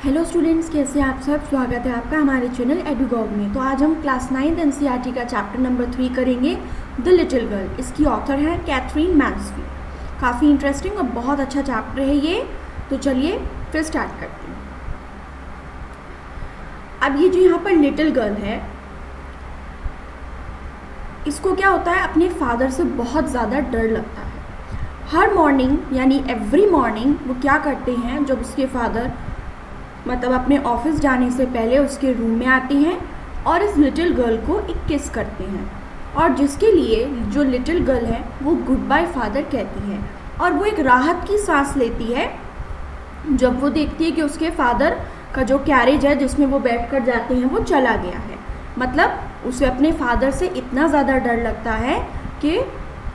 Hello students, कैसे हैं आप सब। स्वागत है आपका हमारे चैनल एडुगॉग में। तो आज हम क्लास 9 एनसीईआरटी का चैप्टर नंबर 3 करेंगे, द लिटिल गर्ल। इसकी ऑथर है कैथरीन मैन्सफील्ड। काफ़ी इंटरेस्टिंग और बहुत अच्छा चैप्टर है ये। तो चलिए फिर स्टार्ट करते हैं। अब ये जो यहाँ पर लिटिल गर्ल है, इसको क्या होता है, अपने फादर से बहुत ज़्यादा डर लगता है। हर मॉर्निंग यानी एवरी मॉर्निंग वो क्या करते हैं, जब उसके फादर मतलब अपने ऑफिस जाने से पहले उसके रूम में आते हैं और इस लिटिल गर्ल को एक किस करते हैं, और जिसके लिए जो लिटिल गर्ल है वो गुड बाय फादर कहती है। और वो एक राहत की सांस लेती है जब वो देखती है कि उसके फादर का जो कैरेज है जिसमें वो बैठ कर जाते हैं वो चला गया है। मतलब उसे अपने फादर से इतना ज़्यादा डर लगता है कि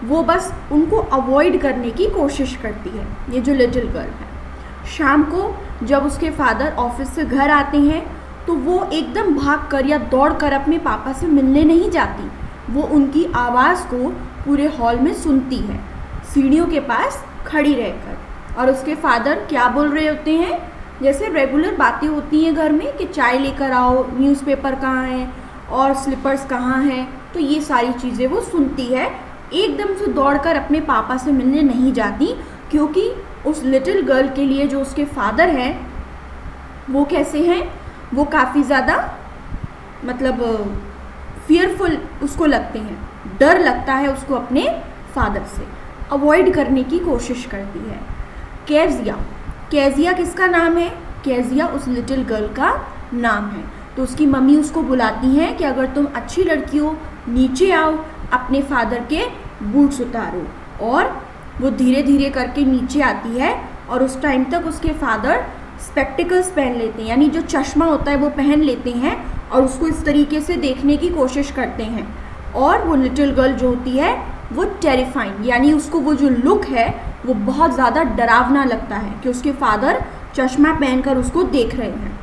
वो बस उनको अवॉइड करने की कोशिश करती है, ये जो लिटिल गर्ल है। शाम को जब उसके फादर ऑफिस से घर आते हैं तो वो एकदम भागकर या दौड़कर अपने पापा से मिलने नहीं जाती। वो उनकी आवाज़ को पूरे हॉल में सुनती है, सीढ़ियों के पास खड़ी रहकर। और उसके फादर क्या बोल रहे होते हैं, जैसे रेगुलर बातें होती हैं घर में कि चाय लेकर आओ, न्यूज़पेपर कहाँ है और स्लीपर्स कहाँ हैं। तो ये सारी चीज़ें वो सुनती है, एकदम से दौड़कर अपने पापा से मिलने नहीं जाती, क्योंकि उस लिटिल गर्ल के लिए जो उसके फादर हैं वो कैसे हैं, वो काफ़ी ज़्यादा मतलब फियरफुल उसको लगते हैं, डर लगता है उसको अपने फादर से, अवॉइड करने की कोशिश करती है। केजिया, केजिया किसका नाम है, केजिया उस लिटिल गर्ल का नाम है। तो उसकी मम्मी उसको बुलाती हैं कि अगर तुम अच्छी लड़की हो नीचे आओ, अपने फादर के बूट्स उतारो। और वो धीरे धीरे करके नीचे आती है और उस टाइम तक उसके फादर स्पेक्टिकल्स पहन लेते हैं, यानी जो चश्मा होता है वो पहन लेते हैं और उसको इस तरीके से देखने की कोशिश करते हैं। और वो लिटिल गर्ल जो होती है वो टेरिफाइंग, यानी उसको वो जो लुक है वो बहुत ज़्यादा डरावना लगता है कि उसके फादर चश्मा पहनकर उसको देख रहे हैं।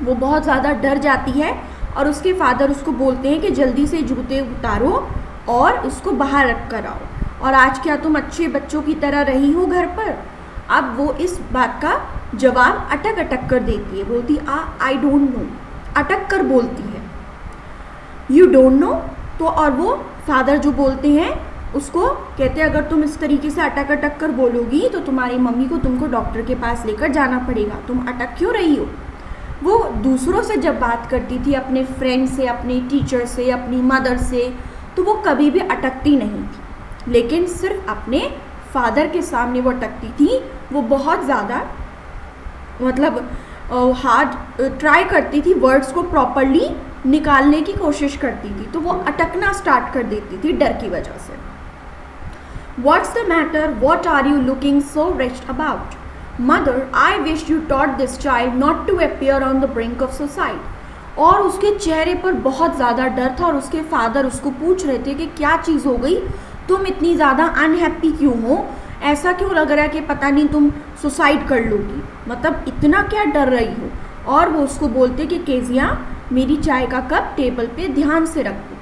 वो बहुत ज़्यादा डर जाती है और उसके फादर उसको बोलते हैं कि जल्दी से जूते उतारो और उसको बाहर रख कर आओ, और आज क्या तुम अच्छे बच्चों की तरह रही हो घर पर। अब वो इस बात का जवाब अटक अटक कर देती है, बोलती आई डोंट नो, अटक कर बोलती है यू डोंट नो। तो और वो फादर जो बोलते हैं उसको कहते हैं अगर तुम इस तरीके से अटक अटक कर बोलोगी तो तुम्हारी मम्मी को तुमको डॉक्टर के पास लेकर जाना पड़ेगा, तुम अटक क्यों रही हो। वो दूसरों से जब बात करती थी, अपने फ्रेंड से, अपने टीचर से, अपनी मदर से, तो वो कभी भी अटकती नहीं थी, लेकिन सिर्फ अपने फादर के सामने वो अटकती थी। वो बहुत ज़्यादा मतलब हार्ड ट्राई करती थी, वर्ड्स को प्रॉपरली निकालने की कोशिश करती थी, तो वो अटकना स्टार्ट कर देती थी डर की वजह से। What's the matter, what are you looking so rest about, mother I wish you taught this child not to appear on the brink of suicide. और उसके चेहरे पर बहुत ज़्यादा डर था और उसके फादर उसको पूछ रहे थे कि क्या चीज़ हो गई, तुम इतनी ज़्यादा अनहैप्पी क्यों हो, ऐसा क्यों लग रहा है कि पता नहीं तुम सुसाइड कर लोगी, मतलब इतना क्या डर रही हो। और वो उसको बोलते कि केजिया मेरी चाय का कप टेबल पे ध्यान से रख दो।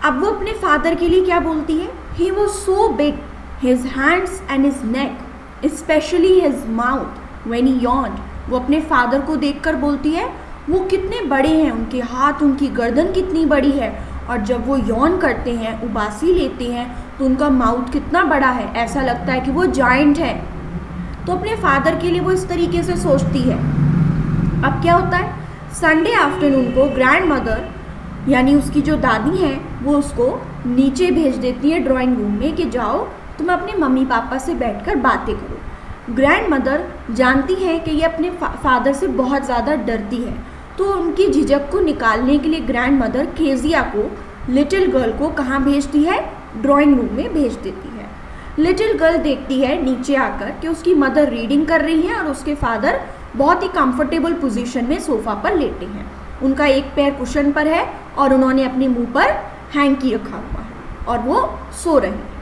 अब वो अपने फादर के लिए क्या बोलती है, he was so big, his hands and his neck specially his mouth when he yawned. वो अपने फादर को देखकर बोलती है वो कितने बड़े हैं, उनके हाथ, उनकी गर्दन कितनी बड़ी है, और जब वो यौन करते हैं, उबासी लेते हैं, तो उनका माउथ कितना बड़ा है, ऐसा लगता है कि वो जायंट है। तो अपने फादर के लिए वो इस तरीके से सोचती है। अब क्या होता है, संडे आफ्टरनून को ग्रैंड मदर यानी उसकी जो दादी हैं वो उसको नीचे भेज देती है ड्राइंग रूम में कि जाओ तुम अपने मम्मी पापा से बैठकर बातें करो। ग्रैंड मदर जानती है कि ये अपने फादर से बहुत ज़्यादा डरती है, तो उनकी झिझक को निकालने के लिए ग्रैंड मदर केजिया को, लिटिल गर्ल को कहाँ भेजती है, ड्राइंग रूम में भेज देती है। लिटिल गर्ल देखती है नीचे आकर कि उसकी मदर रीडिंग कर रही है और उसके फादर बहुत ही कंफर्टेबल पोजीशन में सोफ़ा पर लेटे हैं। उनका एक पैर कुशन पर है और उन्होंने अपने मुंह पर हैंकी रखा हुआ है और वो सो रहे हैं।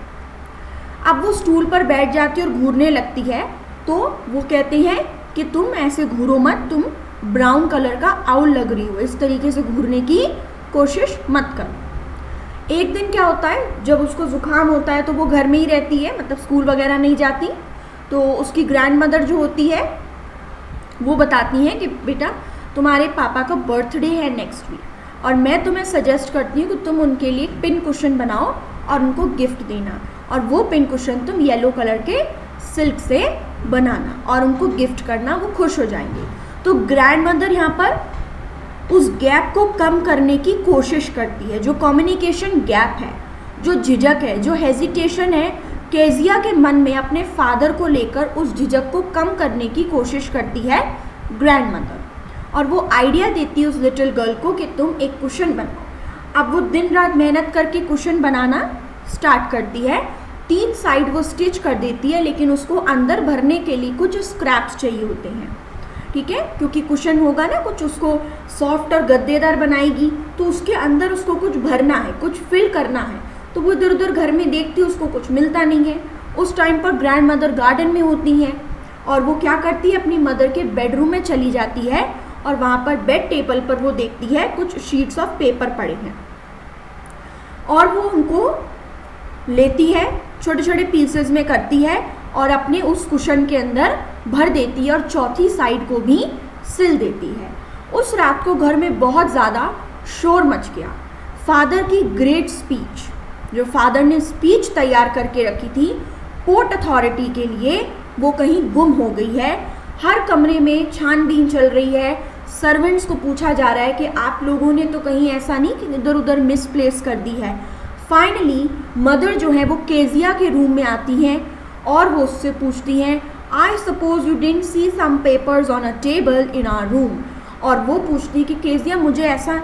अब वो स्टूल पर बैठ जाती है और घूरने लगती है, तो वो कहते हैं कि तुम ऐसे घूरो मत, तुम ब्राउन कलर का आउल लग रही हो, इस तरीके से घूरने की कोशिश मत करो। एक दिन क्या होता है, जब उसको ज़ुकाम होता है तो वो घर में ही रहती है, मतलब स्कूल वगैरह नहीं जाती। तो उसकी ग्रैंड मदर जो होती है वो बताती हैं कि बेटा तुम्हारे पापा का बर्थडे है नेक्स्ट वीक और मैं तुम्हें सजेस्ट करती हूँ कि तुम उनके लिए एक पिन कुशन बनाओ और उनको गिफ्ट देना, और वो पिन कुशन तुम येलो कलर के सिल्क से बनाना और उनको गिफ्ट करना, वो खुश हो जाएंगे। तो ग्रैंड मदर यहाँ पर उस गैप को कम करने की कोशिश करती है, जो कम्युनिकेशन गैप है, जो झिझक है, जो हेजिटेशन है केजिया के मन में अपने फादर को लेकर, उस झिझक को कम करने की कोशिश करती है ग्रैंड मदर। और वो आइडिया देती है उस लिटिल गर्ल को कि तुम एक कुशन बनाओ। अब वो दिन रात मेहनत करके कुशन बनाना स्टार्ट करती है। 3 साइड वो स्टिच कर देती है, लेकिन उसको अंदर भरने के लिए कुछ स्क्रैप्स चाहिए होते हैं, ठीक है, क्योंकि कुशन होगा ना, कुछ उसको सॉफ्ट और गद्देदार बनाएगी, तो उसके अंदर उसको कुछ भरना है, कुछ फिल करना है। तो वो इधर उधर घर में देखती है, उसको कुछ मिलता नहीं है। उस टाइम पर ग्रैंड मदर गार्डन में होती हैं और वो क्या करती है, अपनी मदर के बेडरूम में चली जाती है और वहाँ पर बेड टेबल पर वो देखती है कुछ शीट्स ऑफ पेपर पड़े हैं और वो उनको लेती है, छोटे छोटे पीसेस में करती है और अपने उस कुशन के अंदर भर देती है और चौथी साइड को भी सिल देती है। उस रात को घर में बहुत ज़्यादा शोर मच गया। फादर की ग्रेट स्पीच, जो फादर ने स्पीच तैयार करके रखी थी पोर्ट अथॉरिटी के लिए, वो कहीं गुम हो गई है। हर कमरे में छानबीन चल रही है, सर्वेंट्स को पूछा जा रहा है कि आप लोगों ने तो कहीं ऐसा नहीं कि इधर उधर मिसप्लेस कर दी है। फाइनली मदर जो है वो केजिया के रूम में आती हैं और वो उससे पूछती हैं, I suppose you didn't see some papers on a table in our room. और वो पूछती कि केजिया मुझे ऐसा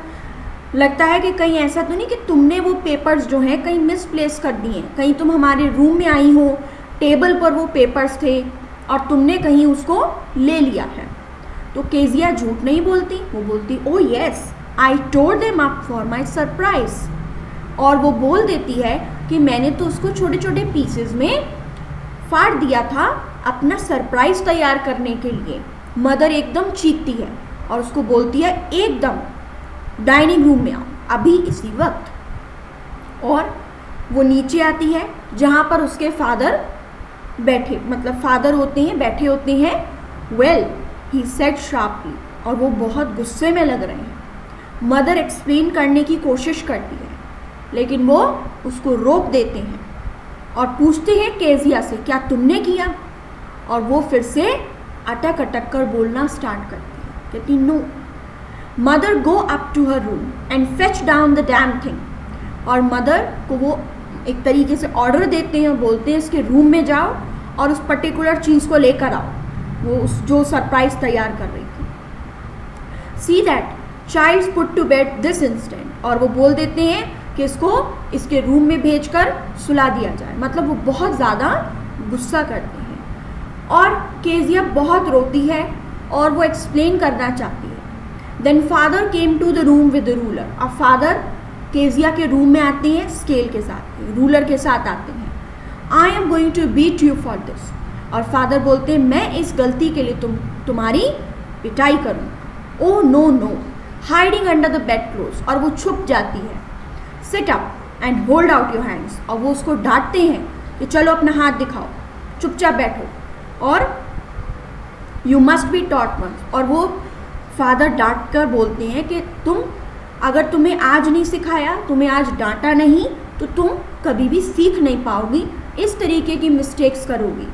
लगता है कि कहीं ऐसा तो नहीं कि तुमने वो पेपर्स जो हैं कहीं मिसप्लेस कर दिए हैं, कहीं तुम हमारे रूम में आई हो, टेबल पर वो पेपर्स थे और तुमने कहीं उसको ले लिया है। तो केजिया झूठ नहीं बोलती, वो बोलती oh yes I told them up for my surprise. और वो बोल देती है कि मैंने तो उसको छोटे छोटे पीसेस में फाड़ दिया था अपना सरप्राइज तैयार करने के लिए। मदर एकदम चीखती है और उसको बोलती है एकदम डाइनिंग रूम में आओ अभी इसी वक्त। और वो नीचे आती है जहाँ पर उसके फादर बैठे, मतलब फादर होते हैं, बैठे होते हैं। वेल ही सेड शार्पली, और वो बहुत गुस्से में लग रहे हैं। मदर एक्सप्लेन करने की कोशिश करती है लेकिन वो उसको रोक देते हैं और पूछते हैं केजिया से क्या तुमने किया। और वो फिर से अटक अटक कर बोलना स्टार्ट करती है, कहती no. Mother go up to her room and fetch down the damn thing. और मदर को वो एक तरीके से ऑर्डर देते हैं और बोलते हैं इसके रूम में जाओ और उस पर्टिकुलर चीज़ को लेकर आओ, वो उस जो सरप्राइज तैयार कर रही थी। See that child put to bed this instant. और वो बोल देते हैं कि इसको इसके रूम में भेजकर सुला दिया जाए। मतलब वो बहुत ज़्यादा गुस्सा करते हैं और केजिया बहुत रोती है और वो एक्सप्लेन करना चाहती है। Then father came to the room with the ruler. अब फादर केजिया के रूम में आते हैं स्केल के साथ, रूलर के साथ आते हैं। I am going to beat you for this. और फादर बोलते हैं मैं इस गलती के लिए तुम्हारी पिटाई करूँगा। Oh no no, hiding under the bed clothes. और वो छुप जाती है। Sit up and hold out your hands. और वो उसको डांटते हैं कि चलो अपना हाथ दिखाओ, चुपचाप बैठो और you must be taught once. और वो फादर डांट कर बोलते हैं कि अगर तुम्हें आज नहीं सिखाया, तुम्हें आज डांटा नहीं, तो तुम कभी भी सीख नहीं पाओगी, इस तरीके की मिस्टेक्स करोगी।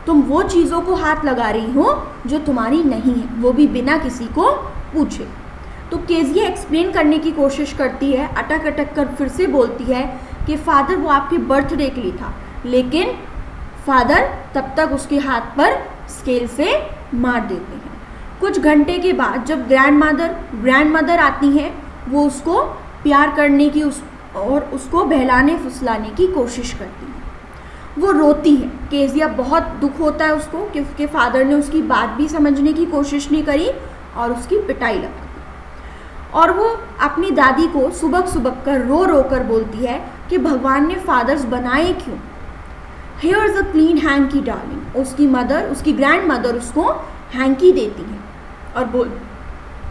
तुम वो चीज़ों को हाथ लगा रही हो जो तुम्हारी नहीं है, वो भी बिना किसी को पूछे। तो केजिया एक्सप्लेन करने की कोशिश करती है, अटक अटक कर फिर से बोलती है कि फादर वो आपके बर्थडे के लिए था। लेकिन फादर तब तक उसके हाथ पर स्केल से मार देते हैं। कुछ घंटे के बाद जब ग्रैंड मदर आती हैं, वो उसको प्यार करने की और उसको बहलाने फुसलाने की कोशिश करती है। वो रोती है। केजिया बहुत दुख होता है उसको कि उसके फादर ने उसकी बात भी समझने की कोशिश नहीं करी और उसकी पिटाई लगा। और वो अपनी दादी को सुबक कर रो कर बोलती है कि भगवान ने फादर्स बनाए क्यों। Here is a clean hanky darling. उसकी ग्रैंड मदर उसको हैंकी देती है और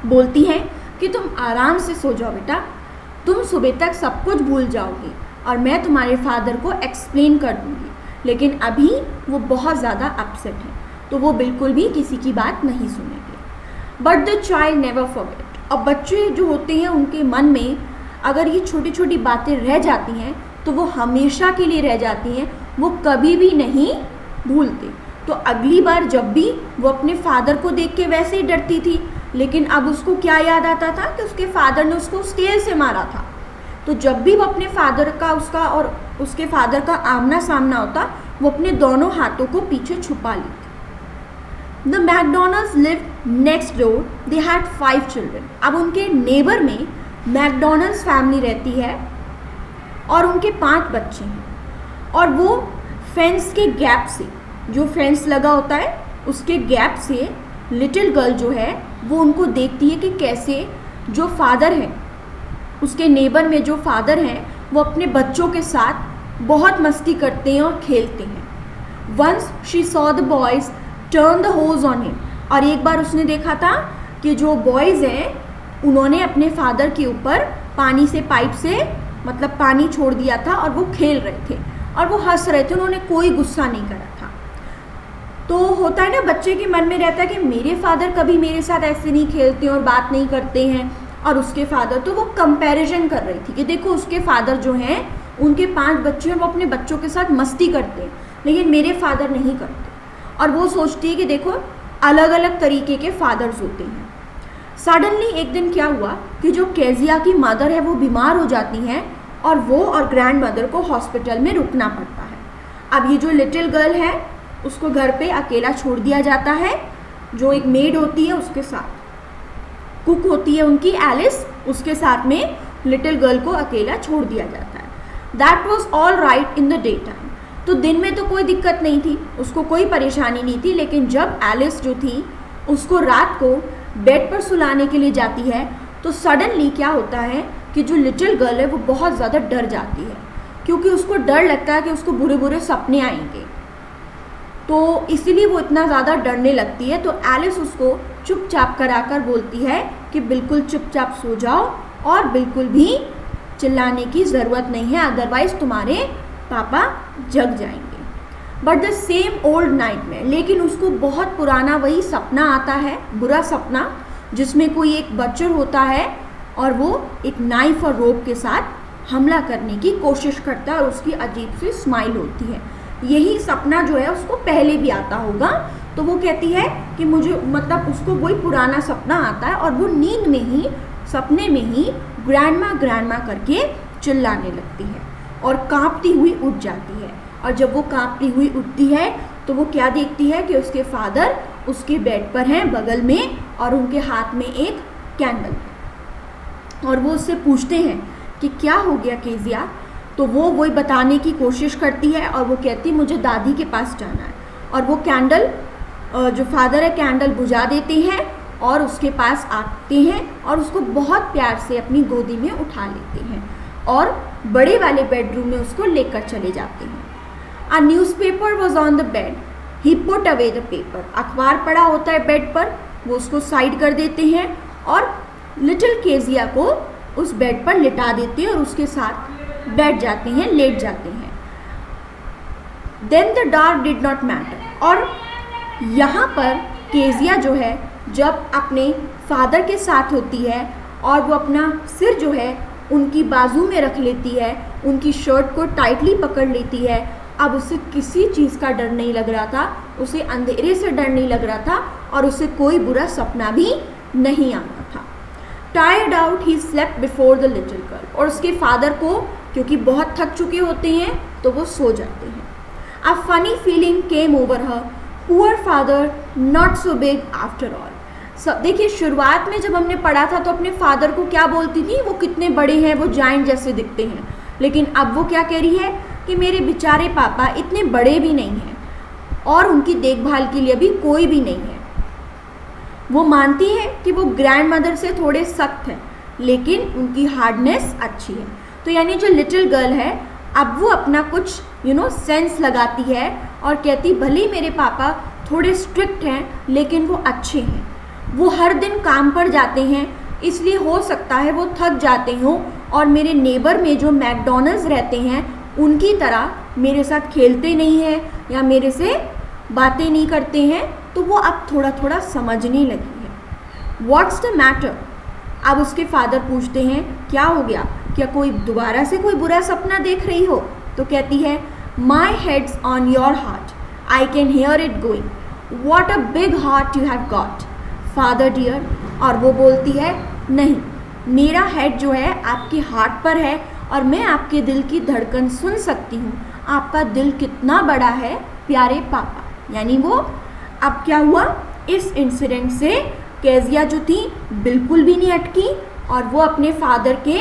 बोलती है कि तुम आराम से सो जाओ बेटा, तुम सुबह तक सब कुछ भूल जाओगी और मैं तुम्हारे फादर को एक्सप्लेन कर दूँगी। लेकिन अभी वो बहुत ज़्यादा अपसेट है, तो वो बिल्कुल भी किसी की बात नहीं सुनेंगे। But the child never forget. अब बच्चे जो होते हैं उनके मन में अगर ये छोटी छोटी बातें रह जाती हैं तो वो हमेशा के लिए रह जाती हैं, वो कभी भी नहीं भूलते। तो अगली बार जब भी वो अपने फादर को देख के वैसे ही डरती थी, लेकिन अब उसको क्या याद आता था कि उसके फादर ने उसको स्केल से मारा था। तो जब भी वो अपने फादर का उसका और उसके फादर का आमना सामना होता, वो अपने दोनों हाथों को पीछे छुपा लेती। The McDonald's live next door, they had 5 children. अब उनके नेबर में मैकडोनल्ड्स फैमिली रहती है और उनके 5 बच्चे हैं, और वो फेंस के गैप से, जो फेंस लगा होता है उसके गैप से लिटिल गर्ल जो है वो उनको देखती है कि कैसे जो फादर है, उसके नेबर में जो फादर हैं, वो अपने बच्चों के साथ बहुत मस्ती करते हैं और खेलते हैं। Once she saw the boys turn the hose on him. और एक बार उसने देखा था कि जो बॉयज़ हैं उन्होंने अपने फादर के ऊपर पानी से, पाइप से मतलब पानी छोड़ दिया था और वो खेल रहे थे और वो हंस रहे थे, उन्होंने कोई गुस्सा नहीं करा था। तो होता है ना, बच्चे के मन में रहता है कि मेरे फादर कभी मेरे साथ ऐसे नहीं खेलते और बात नहीं करते हैं, और उसके फादर, तो वो कंपैरिजन कर रही थी कि देखो उसके फादर जो हैं उनके 5 बच्चे हैं, वो अपने बच्चों के साथ मस्ती करते हैं, लेकिन मेरे फादर नहीं करते। और वो सोचती है कि देखो अलग अलग तरीके के फादर्स होते हैं। सडनली एक दिन क्या हुआ कि जो केजिया की मदर है वो बीमार हो जाती हैं और वो और ग्रैंड मदर को हॉस्पिटल में रुकना पड़ता है। अब ये जो लिटिल गर्ल है उसको घर पे अकेला छोड़ दिया जाता है, जो एक मेड होती है उसके साथ, कुक होती है उनकी एलिस, उसके साथ में लिटिल गर्ल को अकेला छोड़ दिया जाता है। That was all right in the day time. तो दिन में तो कोई दिक्कत नहीं थी, उसको कोई परेशानी नहीं थी, लेकिन जब एलिस जो थी उसको रात को बेड पर सुलाने के लिए जाती है तो सडनली क्या होता है कि जो लिटिल गर्ल है वो बहुत ज़्यादा डर जाती है, क्योंकि उसको डर लगता है कि उसको बुरे बुरे सपने आएंगे। तो इसीलिए वो इतना ज़्यादा डरने लगती है। तो एलिस उसको चुपचाप कराकर बोलती है कि बिल्कुल चुपचाप सो जाओ और बिल्कुल भी चिल्लाने की ज़रूरत नहीं है, अदरवाइज़ तुम्हारे पापा जग जाएंगे। But the same old nightmare, लेकिन उसको बहुत पुराना वही सपना आता है, बुरा सपना, जिसमें कोई एक बच्चर होता है और वो एक नाइफ और रोप के साथ हमला करने की कोशिश करता है और उसकी अजीब सी स्माइल होती है। यही सपना जो है उसको पहले भी आता होगा। तो वो कहती है कि मुझे, मतलब उसको वही पुराना सपना आता है और वो नींद में ही, सपने में ही ग्रैंडमा करके चिल्लाने लगती है और कांपती हुई उठ जाती है। और जब वो कांपती हुई उठती है तो वो क्या देखती है कि उसके फादर उसके बेड पर हैं बगल में और उनके हाथ में एक कैंडल है। और वो उससे पूछते हैं कि क्या हो गया केजिया। तो वो वही बताने की कोशिश करती है और वो कहती मुझे दादी के पास जाना है। और वो कैंडल, जो फादर है, कैंडल बुझा देते हैं और उसके पास आते हैं और उसको बहुत प्यार से अपनी गोदी में उठा लेते हैं और बड़े वाले बेडरूम में उसको लेकर चले जाते हैं। A newspaper was on the bed. He put away the paper. अखबार पड़ा होता है बेड पर, वो उसको साइड कर देते हैं और लिटिल केजिया को उस बेड पर लिटा देते हैं और उसके साथ बैठ जाते हैं, लेट जाते हैं। Then the dark did not matter. और यहाँ पर केजिया जो है जब अपने फादर के साथ होती है और वो अपना सिर जो है उनकी बाजू में रख लेती है, उनकी शर्ट को टाइटली पकड़ लेती है। अब उसे किसी चीज़ का डर नहीं लग रहा था, उसे अंधेरे से डर नहीं लग रहा था और उसे कोई बुरा सपना भी नहीं आ रहा था। Tired out he slept before the little girl. और उसके फादर को क्योंकि बहुत थक चुके होते हैं तो वो सो जाते हैं। A funny feeling came over her, poor father not so big after all. देखिए शुरुआत में जब हमने पढ़ा था तो अपने फादर को क्या बोलती थी, वो कितने बड़े हैं, वो जायंट जैसे दिखते हैं, लेकिन अब वो क्या कह रही है कि मेरे बेचारे पापा इतने बड़े भी नहीं हैं और उनकी देखभाल के लिए भी कोई भी नहीं है। वो मानती है कि वो ग्रैंड मदर से थोड़े सख्त हैं लेकिन उनकी हार्डनेस अच्छी है। तो यानी जो लिटिल गर्ल है अब वो अपना कुछ सेंस लगाती है और कहती भले ही मेरे पापा थोड़े स्ट्रिक्ट हैं लेकिन वो अच्छे हैं, वो हर दिन काम पर जाते हैं, इसलिए हो सकता है वो थक जाते हों और मेरे नेबर में जो मैकडोनल्ड्स रहते हैं उनकी तरह मेरे साथ खेलते नहीं हैं या मेरे से बातें नहीं करते हैं। तो वो अब थोड़ा थोड़ा समझने लगी है। What's the matter? अब उसके फादर पूछते हैं क्या हो गया, क्या कोई दोबारा से कोई बुरा सपना देख रही हो? तो कहती है my heads on your heart, I can hear it going, what a big heart you have got father dear. और वो बोलती है नहीं, मेरा हेड जो है आपके हार्ट पर है और मैं आपके दिल की धड़कन सुन सकती हूँ, आपका दिल कितना बड़ा है प्यारे पापा। यानी वो अब क्या हुआ, इस इंसिडेंट से केजिया जो थी बिल्कुल भी नहीं अटकी और वो अपने फादर के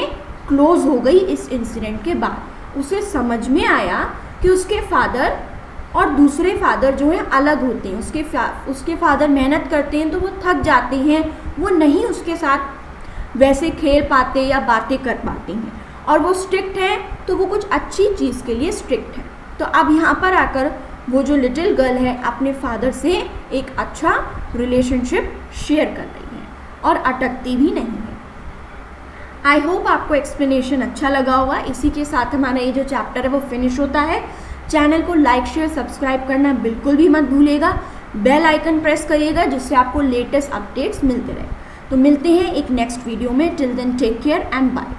क्लोज हो गई इस इंसिडेंट के बाद। उसे समझ में आया कि उसके फादर और दूसरे फादर जो हैं अलग होते हैं। उसके फादर मेहनत करते हैं तो वो थक जाते हैं, वो नहीं उसके साथ वैसे खेल पाते या बातें कर पाते हैं, और वो स्ट्रिक्ट हैं तो वो कुछ अच्छी चीज़ के लिए स्ट्रिक्ट है। तो अब यहाँ पर आकर वो जो लिटिल गर्ल है अपने फादर से एक अच्छा रिलेशनशिप शेयर कर रही है और अटकती भी नहीं है। आई होप आपको एक्सप्लेनेशन अच्छा लगा होगा। इसी के साथ हमारा ये जो चैप्टर है वो फिनिश होता है। चैनल को लाइक शेयर सब्सक्राइब करना बिल्कुल भी मत भूलिएगा। बेल आइकन प्रेस करिएगा जिससे आपको लेटेस्ट अपडेट्स मिलते रहे। तो मिलते हैं एक नेक्स्ट वीडियो में। Till then take care and bye.